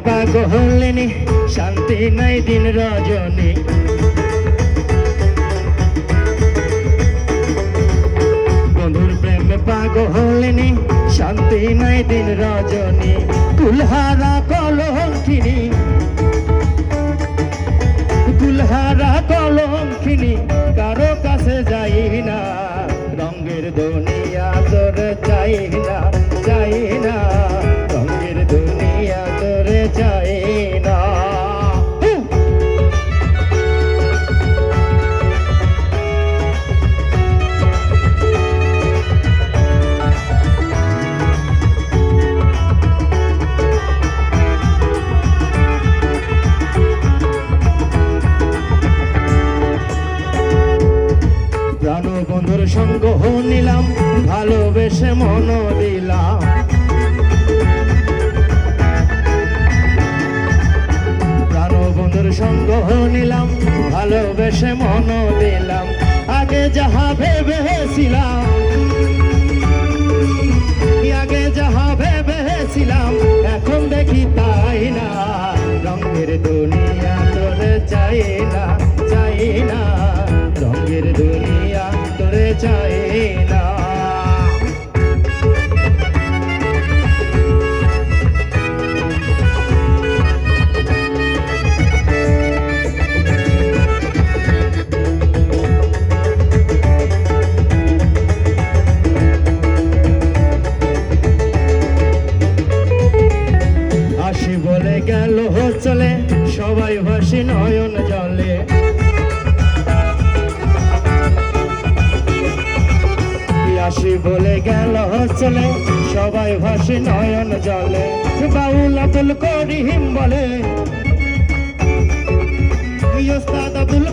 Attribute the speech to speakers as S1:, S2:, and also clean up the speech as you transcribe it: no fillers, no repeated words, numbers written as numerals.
S1: পাগলিনী শান্তি নাই দিন রজনী বন্ধুর প্রেমে পাগলিনী শান্তি নাই দিন রজনী কুলহারা কলঙ্কিনী কুলহারা কলঙ্কিনী কারো কাছে যাই না রঙের দুনিয়া তোর চাই না চাই না রঙের দুনিয়া তোর চাই না বন্ধুর সঙ্গ নিলাম ভালোবেসে মন দিলাম প্রাণ বন্ধুর সঙ্গ নিলাম ভালোবেসে মন দিলাম আগে যাহা ভেবেছিলাম আগে যাহা ভেবেছিলাম এখন দেখি তাই না রঙের দুনিয়া তোর চাই না চাই না রঙের দুনিয়া তোরে চাই না আসি বলে গেল চলে সবাই ভাসি নয়ন জলে আসি বলে গেল চলে সবাই ভাসি নয়ন জলে বাউল আব্দুল করিম বলে ওস্তাদ আব্দুল